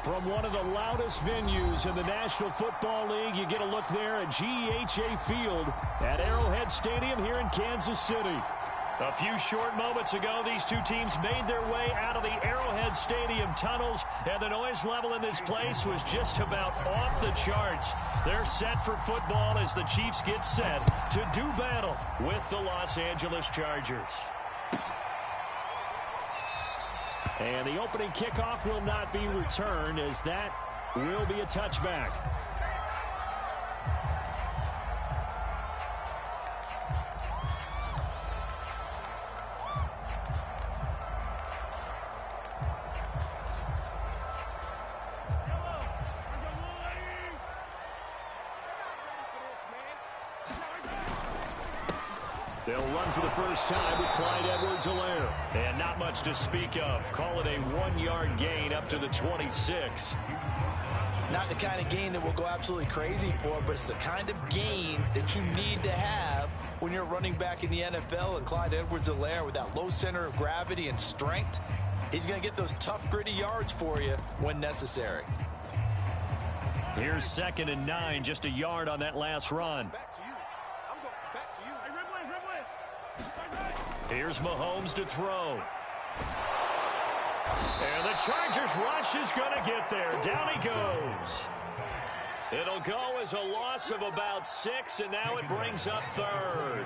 From one of the loudest venues in the National Football League, you get a look there at GEHA Field at Arrowhead Stadium here in Kansas City. A few short moments ago, these two teams made their way out of the Arrowhead Stadium tunnels, and the noise level in this place was just about off the charts. They're set for football as the Chiefs get set to do battle with the Los Angeles Chargers. And the opening kickoff will not be returned, as that will be a touchback. They'll run for the first time with Clyde Edwards-Helaire. And not much to speak of. Call it a 1-yard gain up to the 26. Not the kind of gain that we'll go absolutely crazy for, but it's the kind of gain that you need to have when you're running back in the NFL. And Clyde Edwards-Helaire, with that low center of gravity and strength, he's going to get those tough, gritty yards for you when necessary. Here's 2nd and 9, just a yard on that last run. Here's Mahomes to throw. And the Chargers rush is going to get there. Down he goes. It'll go as a loss of about 6, and now it brings up 3rd.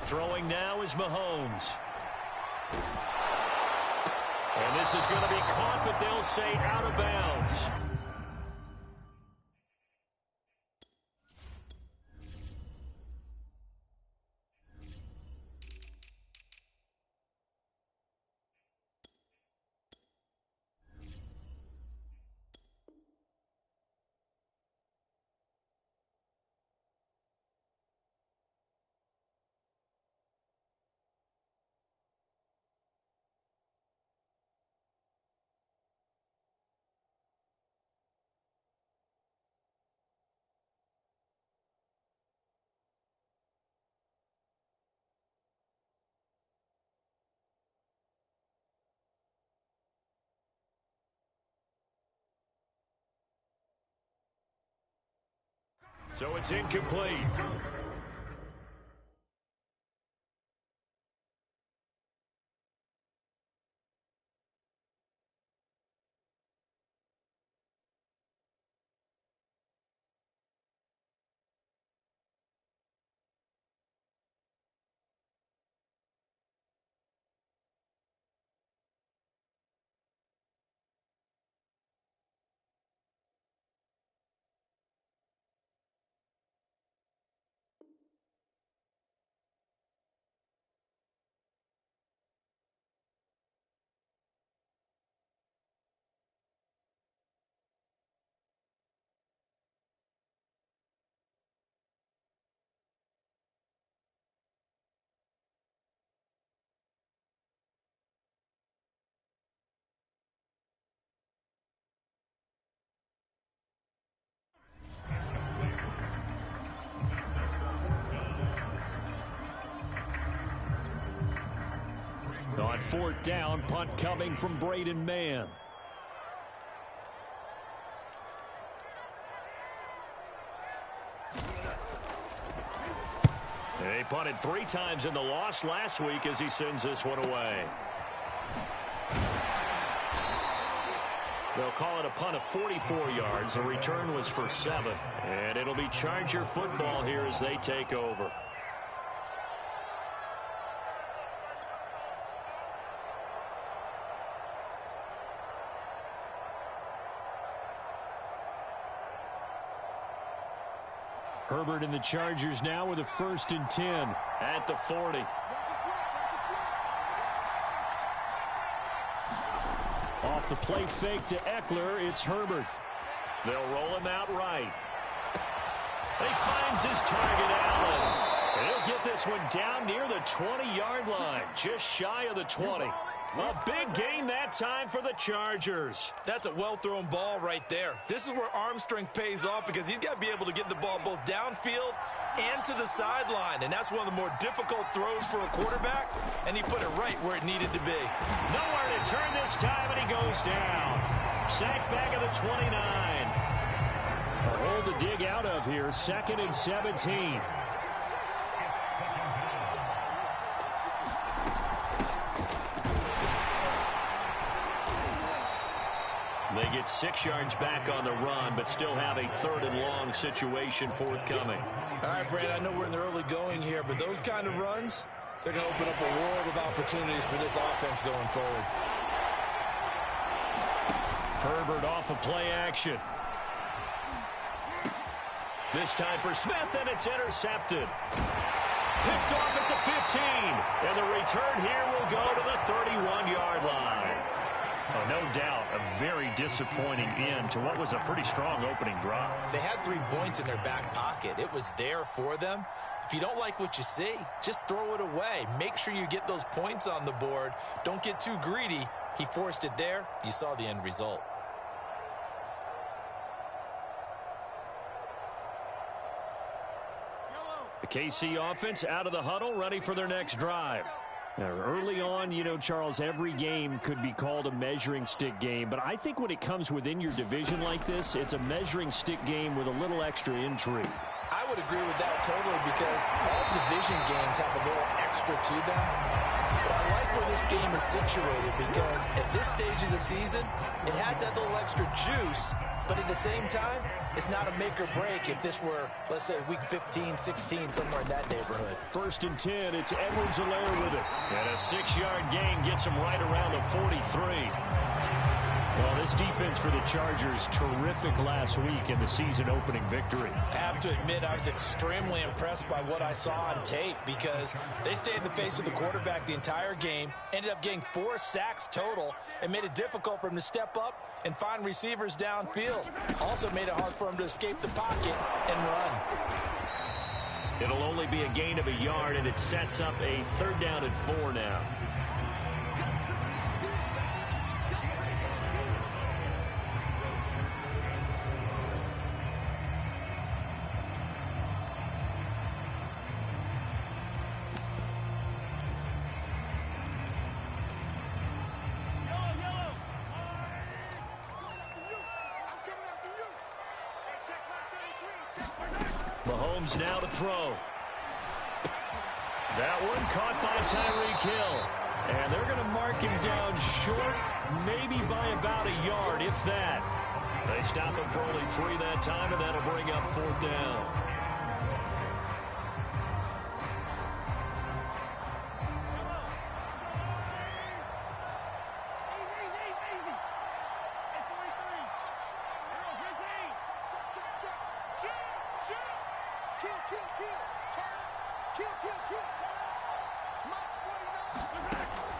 Throwing now is Mahomes. And this is going to be caught, but they'll say out of bounds. So it's incomplete. On 4th down, punt coming from Braden Mann. They punted 3 times in the loss last week as he sends this one away. They'll call it a punt of 44 yards. The return was for 7. And it'll be Charger football here as they take over. Herbert and the Chargers now with a 1st and 10 at the 40. Off the play fake to Eckler, it's Herbert. They'll roll him out right. He finds his target, Allen. He'll get this one down near the 20-yard line, just shy of the 20. A big gain that time for the Chargers. That's a well-thrown ball right there. This is where arm strength pays off because he's got to be able to get the ball both downfield and to the sideline, and that's one of the more difficult throws for a quarterback, and he put it right where it needed to be. Nowhere to turn this time, and he goes down. Sacked back at the 29. A hole to dig out of here, 2nd and 17. They get 6 yards back on the run, but still have a 3rd and long situation forthcoming. All right, Brad, I know we're in the early going here, but those kind of runs, they're going to open up a world of opportunities for this offense going forward. Herbert off of play action. This time for Smith, and it's intercepted. Picked off at the 15, and the return here will go to the 31-yard line. Oh, no doubt, a very disappointing end to what was a pretty strong opening drive. They had 3 points in their back pocket. It was there for them. If you don't like what you see, just throw it away. Make sure you get those points on the board. Don't get too greedy. He forced it there. You saw the end result. The KC offense out of the huddle, ready for their next drive. Now, early on, you know, Charles, every game could be called a measuring stick game, but I think when it comes within your division like this, it's a measuring stick game with a little extra intrigue. I would agree with that totally because all division games have a little extra to them. But I like where this game is situated because at this stage of the season, it has that little extra juice, but at the same time, it's not a make or break if this were, let's say, week 15, 16, somewhere in that neighborhood. 1st and 10, it's Edwards-Helaire with it. And a 6-yard gain gets him right around the 43. Well, this defense for the Chargers, terrific last week in the season-opening victory. I have to admit, I was extremely impressed by what I saw on tape because they stayed in the face of the quarterback the entire game, ended up getting 4 sacks total, and made it difficult for him to step up and find receivers downfield. Also made it hard for him to escape the pocket and run. It'll only be a gain of a yard, and it sets up a 3rd down and 4 now. Mahomes now to throw. That one caught by Tyreek Hill. And they're going to mark him down short, maybe by about a yard, if that. They stop him for only 3 that time, and that'll bring up 4th down.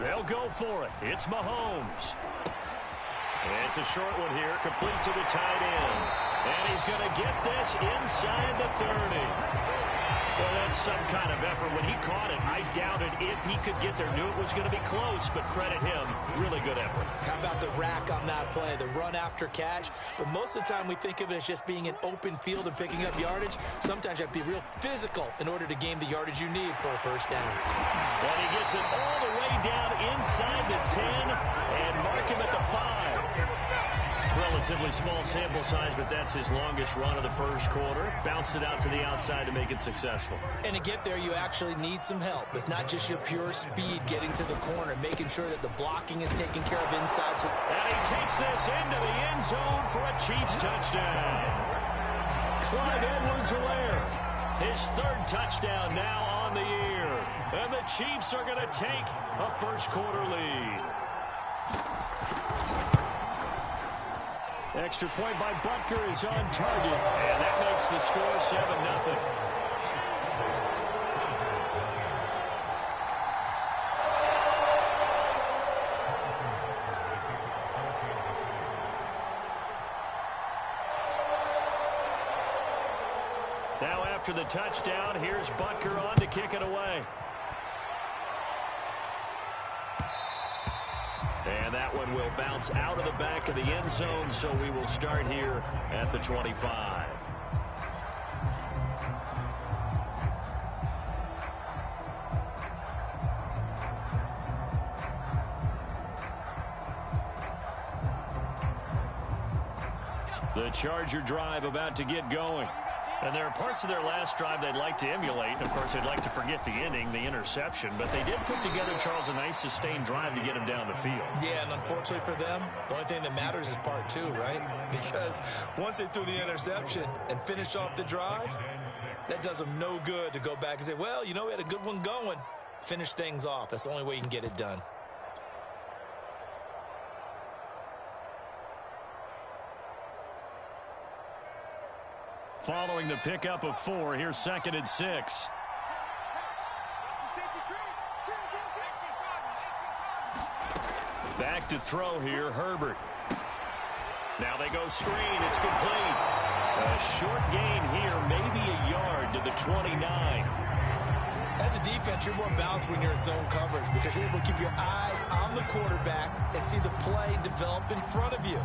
They'll go for it. It's Mahomes. It's a short one here, complete to the tight end. And he's going to get this inside the 30. Well, that's some kind of effort. When he caught it, I doubted if he could get there. Knew it was going to be close, but credit him. Really good effort. How about the rack on that play, the run after catch? But most of the time we think of it as just being an open field and picking up yardage. Sometimes you have to be real physical in order to gain the yardage you need for a 1st down. And he gets it all the way down inside the 10 and mark him at the 5. Relatively small sample size, but that's his longest run of the 1st quarter. Bounced it out to the outside to make it successful. And to get there, you actually need some help. It's not just your pure speed getting to the corner, making sure that the blocking is taken care of inside. And he takes this into the end zone for a Chiefs touchdown. Clyde Edwards-Helaire, his 3rd touchdown now on the year. And the Chiefs are going to take a 1st quarter lead. Extra point by Butker is on target, and that makes the score 7-0. Now after the touchdown. Here's Butker on to kick it away. And that one will bounce out of the back of the end zone, so we will start here at the 25. The Charger drive about to get going. And there are parts of their last drive they'd like to emulate. Of course, they'd like to forget the inning, the interception. But they did put together, Charles, a nice sustained drive to get him down the field. Yeah, and unfortunately for them, the only thing that matters is part two, right? Because once they threw the interception and finished off the drive, that does them no good to go back and say, well, you know, we had a good one going. Finish things off. That's the only way you can get it done. Following the pickup of 4, here's 2nd and 6. Back to throw here, Herbert. Now they go screen. It's complete. A short gain here, maybe a yard to the 29. As a defense, you're more balanced when you're in zone coverage because you're able to keep your eyes on the quarterback and see the play develop in front of you.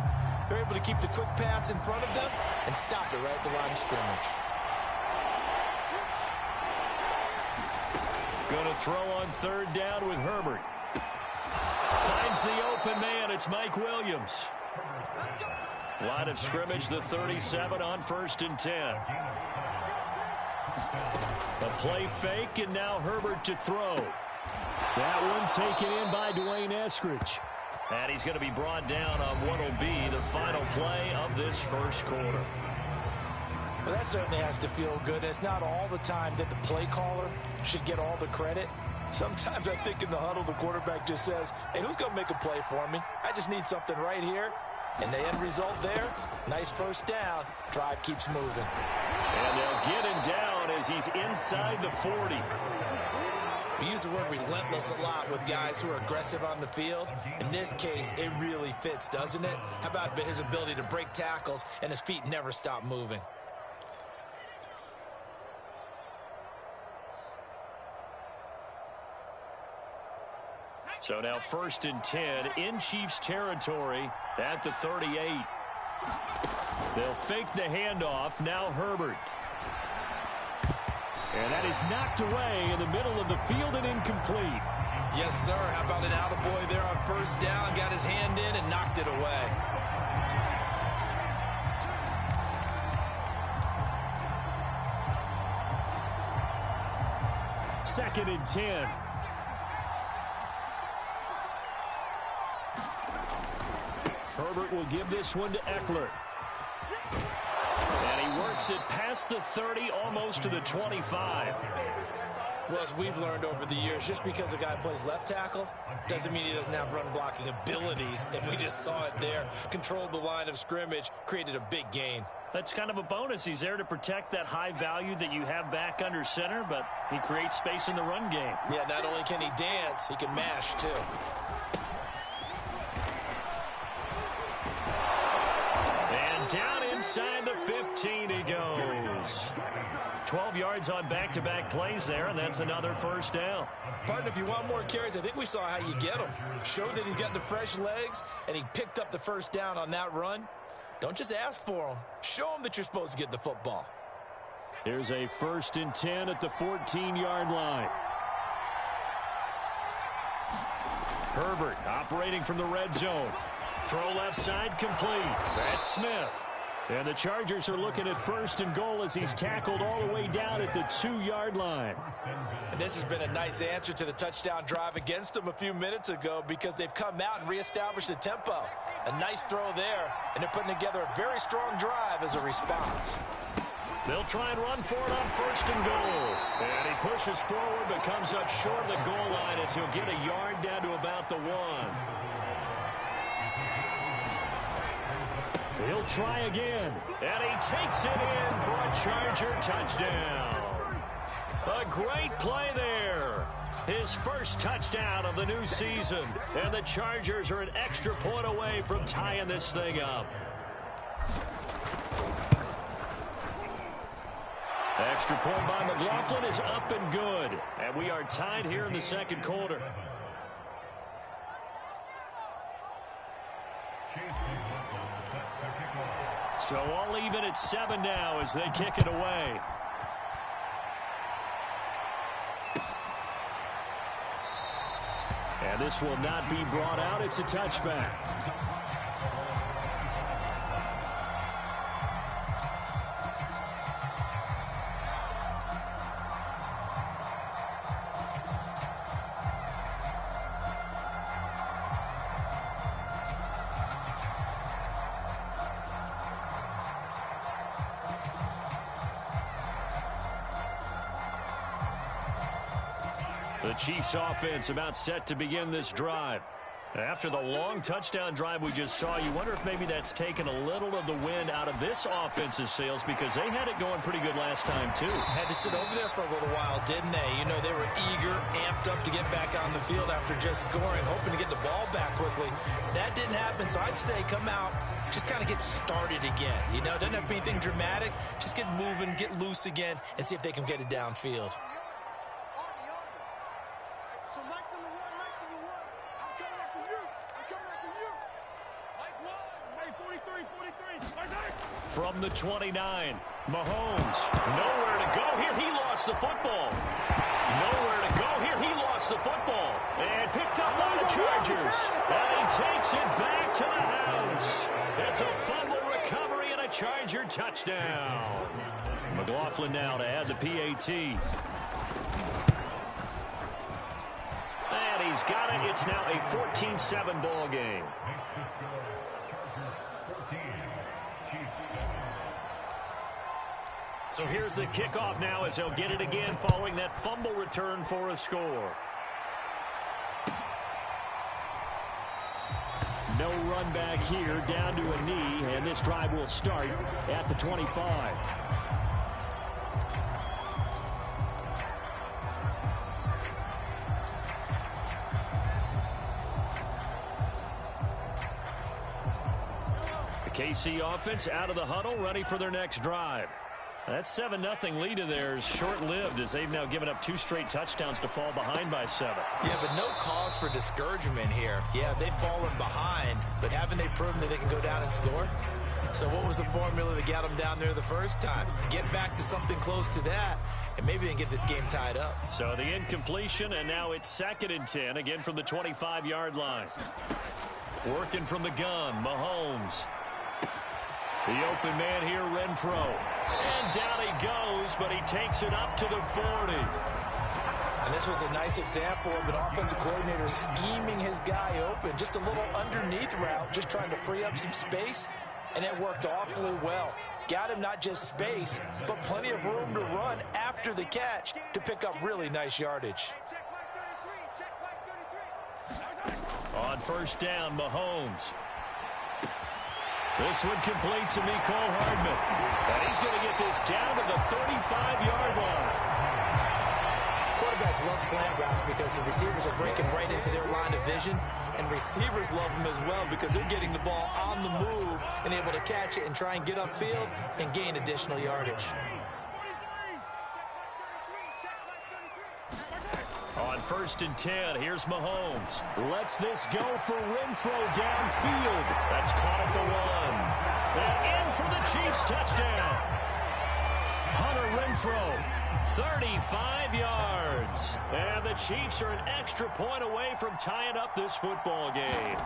They're able to keep the quick pass in front of them and stop it right at the line of scrimmage. Going to throw on 3rd down with Herbert. Finds the open man. It's Mike Williams. Line of scrimmage, the 37 on 1st and 10. A play fake, and now Herbert to throw. That one taken in by Dwayne Eskridge. And he's going to be brought down on what will be the final play of this first quarter. Well, that certainly has to feel good. It's not all the time that the play caller should get all the credit. Sometimes I think in the huddle, the quarterback just says, hey, who's going to make a play for me? I just need something right here. And the end result there, nice first down. Drive keeps moving. And they'll get him down as he's inside the 40. We use the word relentless a lot with guys who are aggressive on the field. In this case, it really fits, doesn't it? How about his ability to break tackles and his feet never stop moving? So now 1st and 10 in Chiefs territory at the 38. They'll fake the handoff. Now Herbert. And that is knocked away in the middle of the field and incomplete. Yes, sir. How about an attaboy there on 1st down? Got his hand in and knocked it away. Second and 10. Herbert will give this one to Eckler. And he works it past the 30, almost to the 25. Well, as we've learned over the years, just because a guy plays left tackle doesn't mean he doesn't have run blocking abilities. And we just saw it there. Controlled the line of scrimmage, created a big gain. That's kind of a bonus. He's there to protect that high value that you have back under center, but he creates space in the run game. Yeah, not only can he dance, he can mash too. And down inside the 15 he goes. 12 yards on back-to-back plays there, and that's another first down. Partner, if you want more carries, I think we saw how you get them. Showed that he's got the fresh legs, and he picked up the first down on that run. Don't just ask for them. Show them that you're supposed to get the football. Here's a 1st and 10 at the 14-yard line. Herbert operating from the red zone. Throw left side complete. That's Smith. And the Chargers are looking at 1st and goal as he's tackled all the way down at the 2-yard line. And this has been a nice answer to the touchdown drive against them a few minutes ago because they've come out and reestablished the tempo. A nice throw there, and they're putting together a very strong drive as a response. They'll try and run for it on 1st and goal. And he pushes forward but comes up short of the goal line as he'll get a yard down to about the 1. He'll try again, and he takes it in for a Charger touchdown. A great play there. His first touchdown of the new season, and the Chargers are an extra point away from tying this thing up. Extra point by McLaughlin is up and good. And we are tied here in the second quarter. So all even at 7 now as they kick it away. And this will not be brought out. It's a touchback. The Chiefs offense about set to begin this drive. After the long touchdown drive we just saw, you wonder if maybe that's taken a little of the wind out of this offense's sails because they had it going pretty good last time too. Had to sit over there for a little while, didn't they? You know, they were eager, amped up to get back on the field after just scoring, hoping to get the ball back quickly. That didn't happen, so I'd say come out, just kind of get started again. You know, doesn't have to be anything dramatic. Just get moving, get loose again, and see if they can get it downfield. From the 29, Mahomes, nowhere to go here. He lost the football. Nowhere to go here. He lost the football. And picked up by the Chargers. And he takes it back to the house. It's a fumble recovery and a Charger touchdown. McLaughlin now to add the PAT. And he's got it. It's now a 14-7 ball game. So here's the kickoff now as he'll get it again following that fumble return for a score. No run back here, down to a knee, and this drive will start at the 25. The KC offense out of the huddle, ready for their next drive. That 7-0 lead of theirs short-lived as they've now given up 2 straight touchdowns to fall behind by 7. Yeah, but no cause for discouragement here. Yeah, they've fallen behind, but haven't they proven that they can go down and score? So what was the formula that got them down there the first time? Get back to something close to that, and maybe they can get this game tied up. So the incompletion, and now it's 2nd and 10, again from the 25-yard line. Working from the gun, Mahomes. The open man here, Renfro. And down he goes, but he takes it up to the 40. And this was a nice example of an offensive coordinator scheming his guy open. Just a little underneath route, just trying to free up some space, and it worked awfully well. Got him not just space, but plenty of room to run after the catch to pick up really nice yardage. On first down, Mahomes. This one complete to Mecole Hardman. And he's going to get this down to the 35-yard line. Quarterbacks love slant routes because the receivers are breaking right into their line of vision, and receivers love them as well because they're getting the ball on the move and able to catch it and try and get upfield and gain additional yardage. On first and 10, here's Mahomes. Lets this go for Renfro downfield. That's caught at the 1. And in for the Chiefs touchdown. Hunter Renfro, 35 yards. And the Chiefs are an extra point away from tying up this football game.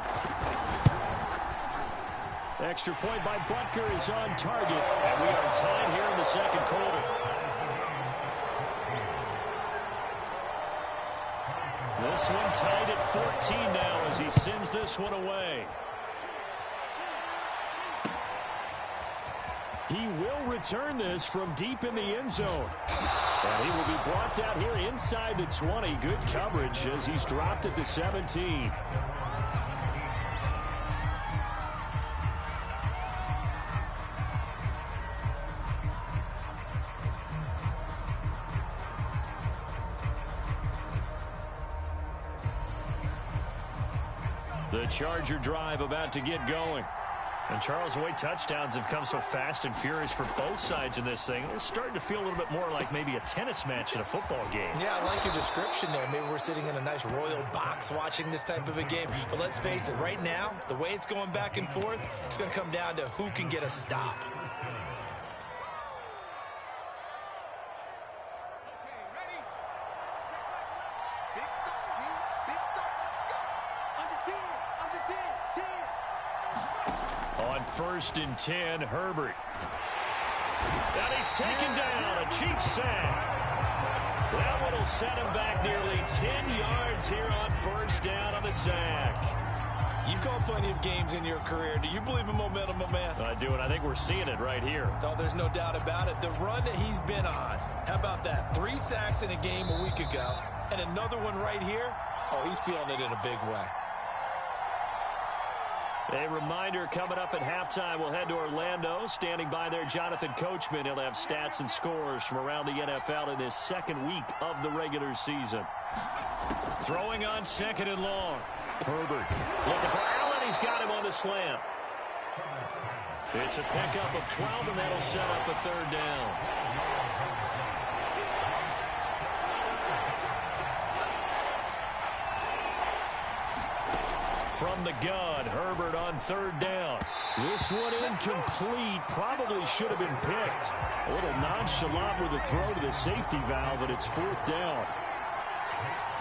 Extra point by Butker is on target. And we are tied here in the second quarter. This one tied at 14 now as he sends this one away. He will return this from deep in the end zone. And he will be brought down here inside the 20. Good coverage as he's dropped at the 17. The Charger drive about to get going. And Charles, the way touchdowns have come so fast and furious for both sides in this thing, it's starting to feel a little bit more like maybe a tennis match in a football game. Yeah, I like your description there. Maybe we're sitting in a nice royal box watching this type of a game. But let's face it, right now, the way it's going back and forth, it's going to come down to who can get a stop. On 1st and 10, Herbert. And he's taken down, a Chiefs sack. That one will set him back nearly 10 yards here on 1st down on the sack. You call plenty of games in your career. Do you believe in momentum, my man? I do, and I think we're seeing it right here. Oh, there's no doubt about it. The run that he's been on, how about that? 3 sacks in a game a week ago, and another one right here. Oh, he's feeling it in a big way. A reminder coming up at halftime. We'll head to Orlando. Standing by there, Jonathan Coachman. He'll have stats and scores from around the NFL in this second week of the regular season. Throwing on 2nd and long. Herbert looking for Allen. He's got him on the slant. It's a pickup of 12, and that'll set up a 3rd down. From the gun, Herbert on 3rd down. This one incomplete. Probably should have been picked. A little nonchalant with a throw to the safety valve, and it's 4th down.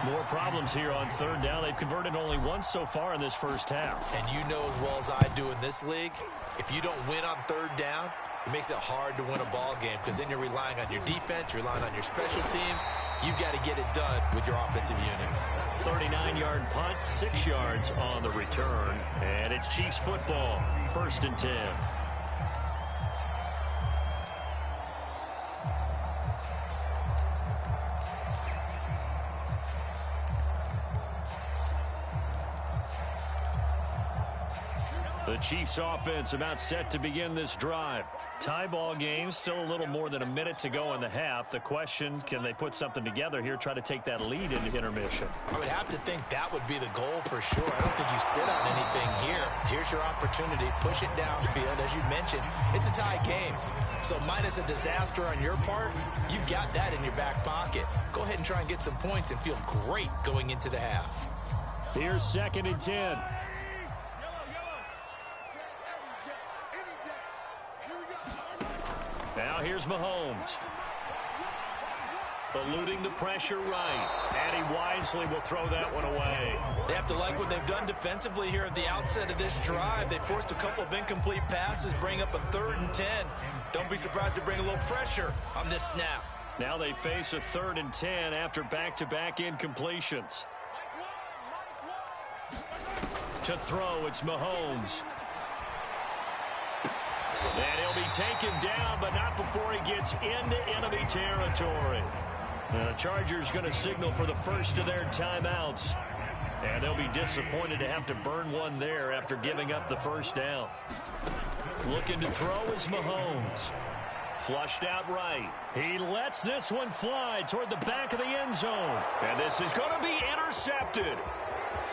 More problems here on 3rd down. They've converted only once so far in this first half. And you know as well as I do in this league, if you don't win on 3rd down, it makes it hard to win a ball game because then you're relying on your defense, you're relying on your special teams. You've got to get it done with your offensive unit. 39-yard punt, 6 yards on the return. And it's Chiefs football, 1st and 10. The Chiefs offense about set to begin this drive. Tie ball game, still a little more than a minute to go in the half. The question, can they put something together here, try to take that lead into intermission? I would have to think that would be the goal for sure. I don't think you sit on anything here. Here's your opportunity. Push it downfield. As you mentioned, it's a tie game. So minus a disaster on your part, you've got that in your back pocket. Go ahead and try and get some points and feel great going into the half. Here's 2nd and 10. Now here's Mahomes. Eluding the pressure right. And he wisely will throw that one away. They have to like what they've done defensively here at the outset of this drive. They forced a couple of incomplete passes, bring up a 3rd and 10. Don't be surprised to bring a little pressure on this snap. Now they face a 3rd and 10 after back-to-back incompletions. To throw, it's Mahomes. And he'll be taken down, but not before he gets into enemy territory. And the Chargers going to signal for the first of their timeouts. And they'll be disappointed to have to burn one there after giving up the 1st down. Looking to throw is Mahomes. Flushed out right. He lets this one fly toward the back of the end zone. And this is going to be intercepted.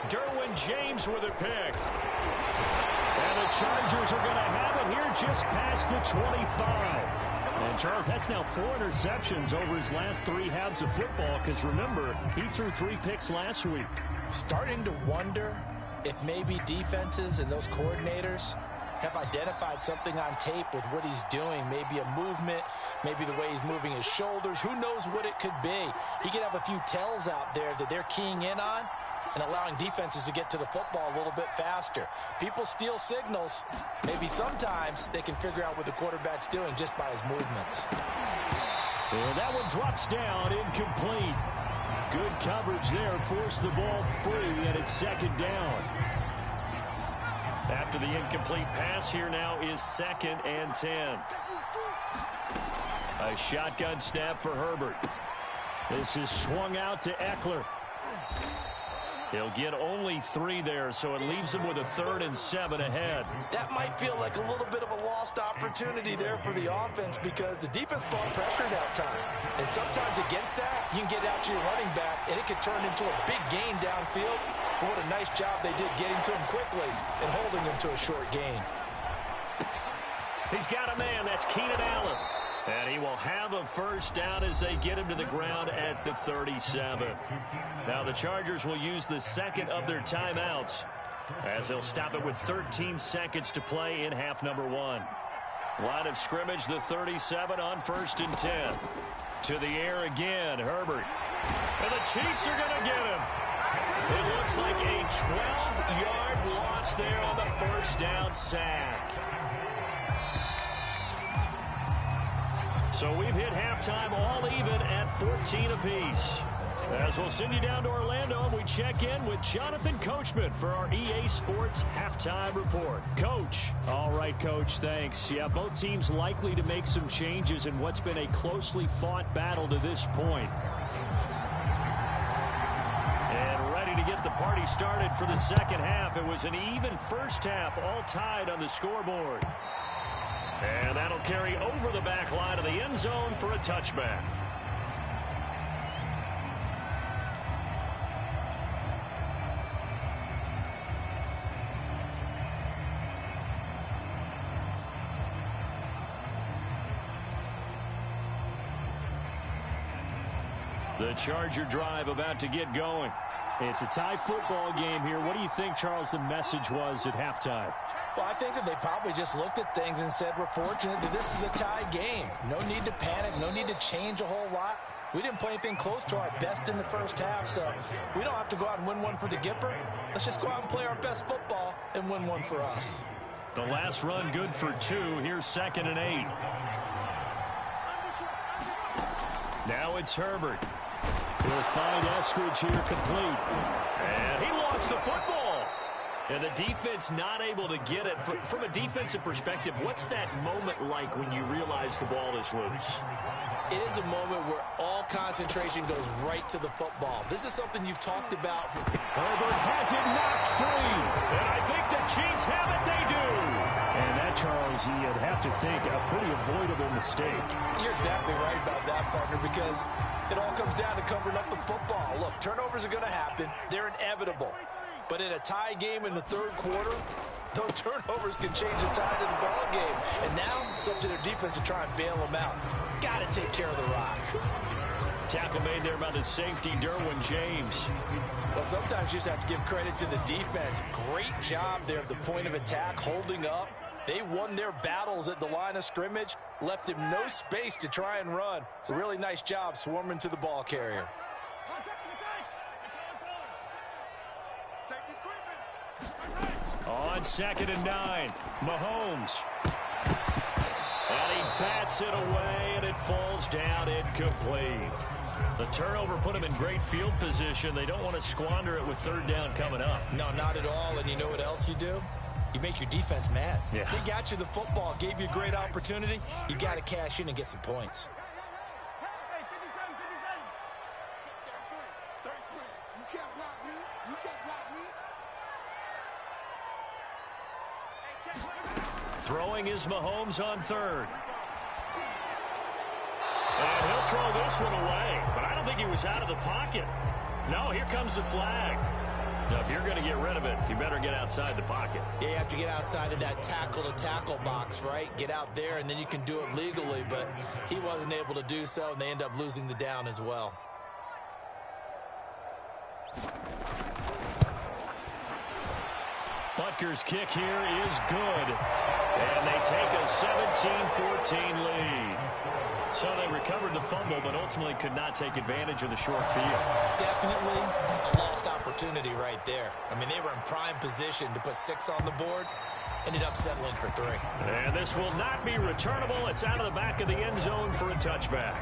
Derwin James with a pick. And the Chargers are going to have it here just past the 25. And, Charles, that's now 4 interceptions over his last 3 halves of football because, remember, he threw 3 picks last week. Starting to wonder if maybe defenses and those coordinators have identified something on tape with what he's doing. Maybe a movement, maybe the way he's moving his shoulders. Who knows what it could be? He could have a few tells out there that they're keying in on and allowing defenses to get to the football a little bit faster. People steal signals. Maybe sometimes they can figure out what the quarterback's doing just by his movements. And that one drops down, incomplete. Good coverage there, forced the ball free, and it's 2nd down. After the incomplete pass, here now is 2nd and 10. A shotgun snap for Herbert. This is swung out to Eckler. He'll get only 3 there, so it leaves him with a 3rd and 7 ahead. That might feel like a little bit of a lost opportunity there for the offense because the defense brought pressure that time. And sometimes against that, you can get out to your running back, and it could turn into a big gain downfield. But what a nice job they did getting to him quickly and holding him to a short gain. He's got a man. That's Keenan Allen. And he will have a first down as they get him to the ground at the 37. Now the Chargers will use the second of their timeouts as they'll stop it with 13 seconds to play in half number 1. Line of scrimmage, the 37 on 1st and 10. To the air again, Herbert. And the Chiefs are going to get him. It looks like a 12-yard loss there on the first down sack. So we've hit halftime all even at 14 apiece. As we'll send you down to Orlando, and we check in with Jonathan Coachman for our EA Sports Halftime Report. Coach. All right, Coach, thanks. Yeah, both teams likely to make some changes in what's been a closely fought battle to this point. And ready to get the party started for the second half. It was an even first half, all tied on the scoreboard. And that'll carry over the back line of the end zone for a touchback. The Charger drive about to get going. It's a tie football game here. What do you think, Charles, the message was at halftime? Well, I think that they probably just looked at things and said, we're fortunate that this is a tie game. No need to panic, no need to change a whole lot. We didn't play anything close to our best in the first half, so we don't have to go out and win one for the Gipper. Let's just go out and play our best football and win one for us. The last run good for 2. Here's 2nd and 8. Now it's Herbert. He'll find Eskridge here complete. And he lost the football. And the defense not able to get it. From a defensive perspective, what's that moment like when you realize the ball is loose? It is a moment where all concentration goes right to the football. This is something you've talked about. Herbert has it knocked free. And I think the Chiefs have it. They do. And that, Charles, you'd have to think a pretty avoidable mistake. You're exactly right about that, partner, because it all comes down to covering up the football. Look, turnovers are going to happen. They're inevitable. But in a tie game in the third quarter, those turnovers can change the tide of the ball game. And now it's up to their defense to try and bail them out. Got to take care of the rock. Tackle made there by the safety, Derwin James. Well, sometimes you just have to give credit to the defense. Great job there at the point of attack, holding up. They won their battles at the line of scrimmage, left him no space to try and run. A really nice job swarming to the ball carrier. On 2nd and 9, Mahomes. And he bats it away, and it falls down incomplete. The turnover put him in great field position. They don't want to squander it with 3rd down coming up. No, not at all. And you know what else you do? You make your defense mad. Yeah. They got you the football, gave you a great opportunity. You got to cash in and get some points. Throwing is Mahomes on 3rd. And he'll throw this one away, but I don't think he was out of the pocket. No, here comes the flag. Now, if you're going to get rid of it, you better get outside the pocket. Yeah, you have to get outside of that tackle-to-tackle box, right? Get out there, and then you can do it legally, but he wasn't able to do so, and they end up losing the down as well. Butker's kick here is good. And they take a 17-14 lead. So they recovered the fumble, but ultimately could not take advantage of the short field. Definitely a lost opportunity right there. I mean, they were in prime position to put 6 on the board. Ended up settling for 3. And this will not be returnable. It's out of the back of the end zone for a touchback.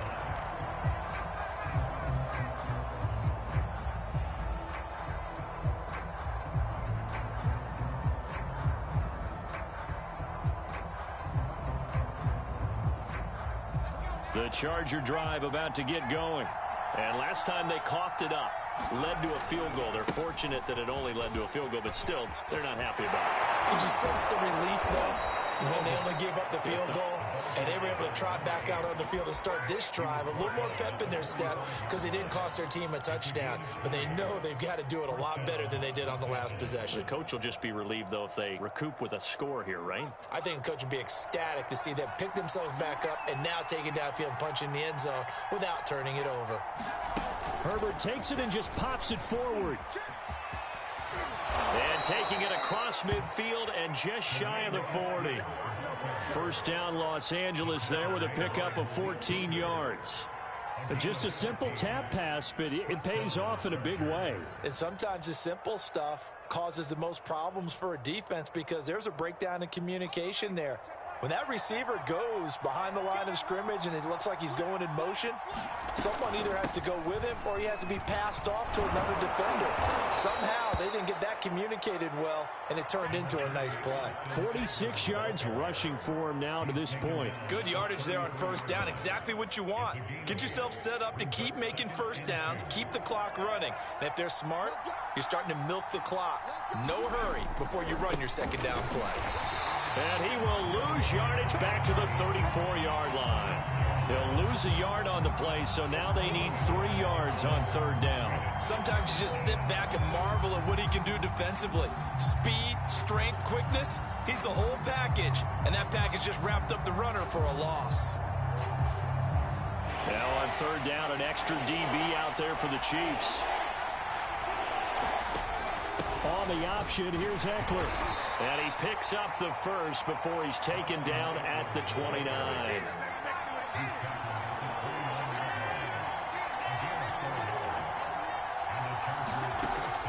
The Charger drive about to get going. And last time they coughed it up, led to a field goal. They're fortunate that it only led to a field goal, but still, they're not happy about it. Could you sense the relief, though, when they only gave up the field goal? And they were able to trot back out on the field and start this drive. A little more pep in their step because they didn't cost their team a touchdown. But they know they've got to do it a lot better than they did on the last possession. The coach will just be relieved, though, if they recoup with a score here, right? I think the coach would be ecstatic to see them pick themselves back up and now take it downfield and punch in the end zone without turning it over. Herbert takes it and just pops it forward. And taking it across midfield and just shy of the 40. First down, Los Angeles there with a pickup of 14 yards. Just a simple tap pass, but it pays off in a big way. And sometimes the simple stuff causes the most problems for a defense because there's a breakdown in communication there. When that receiver goes behind the line of scrimmage and it looks like he's going in motion, someone either has to go with him or he has to be passed off to another defender. Somehow they didn't get that communicated well, and it turned into a nice play. 46 yards rushing for him now to this point. Good yardage there on first down. Exactly what you want. Get yourself set up to keep making first downs, keep the clock running. And if they're smart, you're starting to milk the clock. No hurry before you run your second down play. And he will lose yardage back to the 34-yard line. They'll lose a yard on the play, so now they need 3 yards on third down. Sometimes you just sit back and marvel at what he can do defensively. Speed, strength, quickness, he's the whole package. And that package just wrapped up the runner for a loss. Now on third down, an extra DB out there for the Chiefs. On the option, here's Eckler. And he picks up the first before he's taken down at the 29.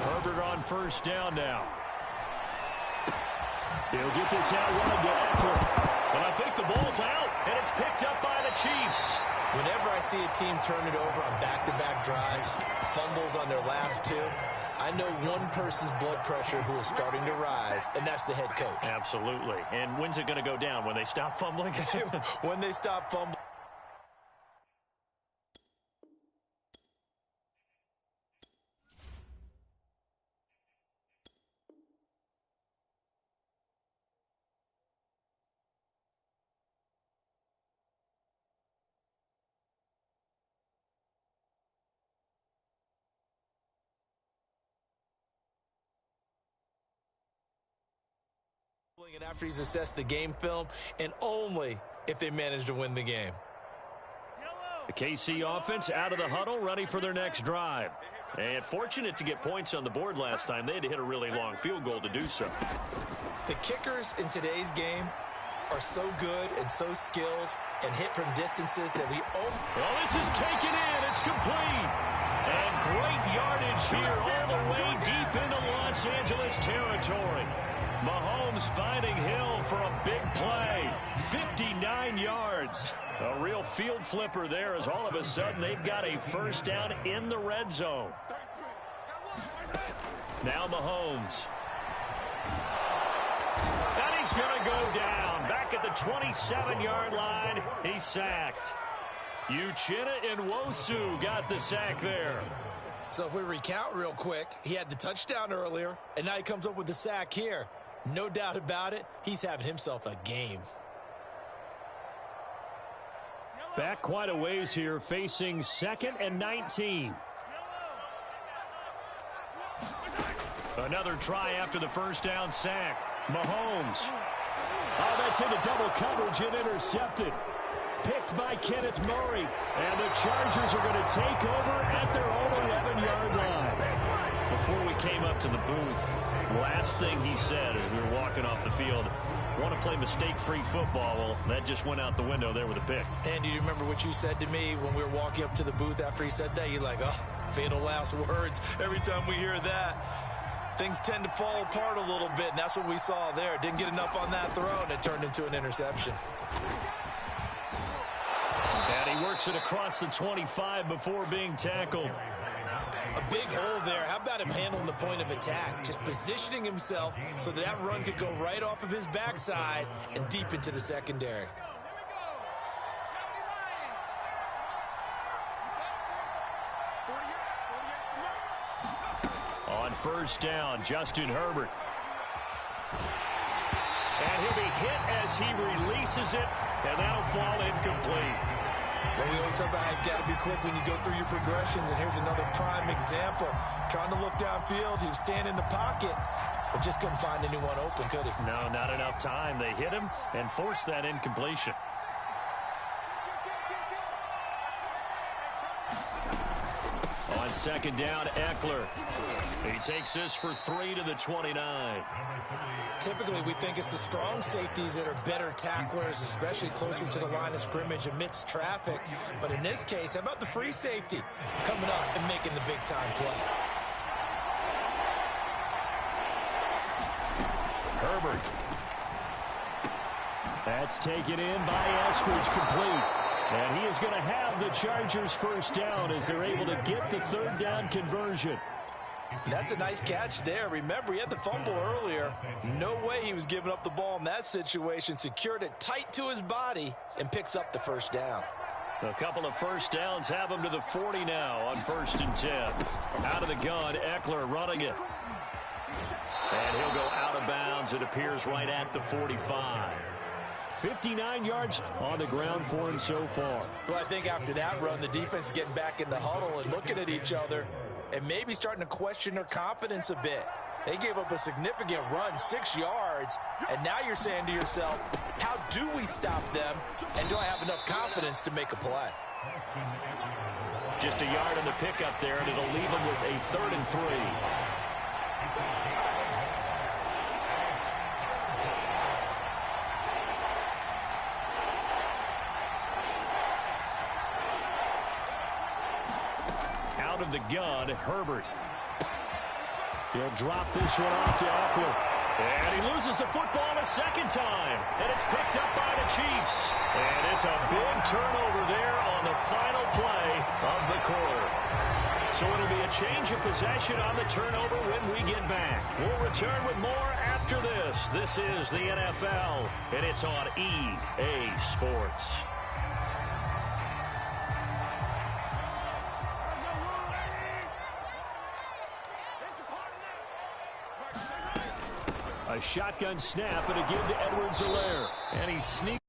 Herbert on first down now. He'll get this out running to Eckler. And I think the ball's out, and it's picked up by the Chiefs. Whenever I see a team turn it over on back-to-back drives, fumbles on their last two, I know one person's blood pressure who is starting to rise, and that's the head coach. Absolutely. And when's it going to go down? When they stop fumbling? When they stop fumbling. And after he's assessed the game film, and only if they manage to win the game. The KC offense out of the huddle, ready for their next drive. And fortunate to get points on the board last time. They had to hit a really long field goal to do so. The kickers in today's game are so good and so skilled and hit from distances that we own. Well, this is taken in. It's complete. And great yardage here all the way deep into Los Angeles territory. Mahomes finding Hill for a big play. 59 yards. A real field flipper there as all of a sudden they've got a first down in the red zone. Now Mahomes. And he's going to go down. Back at the 27-yard line. He's sacked. Uchenna Nwosu got the sack there. So if we recount real quick, he had the touchdown earlier, and now he comes up with the sack here. No doubt about it, he's having himself a game. Back quite a ways here, facing 2nd and 19. Another try after the first down sack. Mahomes. Oh, that's into double coverage and intercepted. Picked by Kenneth Murray. And the Chargers are going to take over at their own 11-yard line. Before we came up to the booth, last thing he said as we were walking off the field, want to play mistake-free football. Well, that just went out the window there with a pick. And do you remember what you said to me when we were walking up to the booth after he said that? You're like, oh, fatal last words. Every time we hear that, things tend to fall apart a little bit, and that's what we saw there. Didn't get enough on that throw, and it turned into an interception. And he works it across the 25 before being tackled. A big hole there. How about him handling the point of attack? Just positioning himself so that run could go right off of his backside and deep into the secondary. On first down, Justin Herbert. And he'll be hit as he releases it, and that'll fall incomplete. Well, we always talk about how you've got to be quick when you go through your progressions, and here's another prime example. Trying to look downfield, he was standing in the pocket, but just couldn't find anyone open, could he? No, not enough time. They hit him and forced that incompletion. On second down, Eckler. He takes this for 3 to the 29. Typically, we think it's the strong safeties that are better tacklers, especially closer to the line of scrimmage amidst traffic. But in this case, how about the free safety coming up and making the big-time play? Herbert. That's taken in by Eskridge, complete. And he is going to have the Chargers first down as they're able to get the third down conversion. That's a nice catch there. Remember, he had the fumble earlier. No way he was giving up the ball in that situation. Secured it tight to his body and picks up the first down. A couple of first downs have him to the 40 now on 1st and 10. Out of the gun, Eckler running it. And he'll go out of bounds, it appears, right at the 45. 59 yards on the ground for him so far. Well, I think after that run, the defense is getting back in the huddle and looking at each other and maybe starting to question their confidence a bit. They gave up a significant run, 6 yards, and now you're saying to yourself, how do we stop them, and do I have enough confidence to make a play? Just a yard on the pickup there, and it'll leave them with a 3rd and 3. Out of the gun, Herbert. He'll drop this one off to Eckler. And he loses the football a second time. And it's picked up by the Chiefs. And it's a big turnover there on the final play of the quarter. So it'll be a change of possession on the turnover when we get back. We'll return with more after this. This is the NFL, and it's on EA Sports. A shotgun snap and a give to Edwards-Helaire. And he sneaks.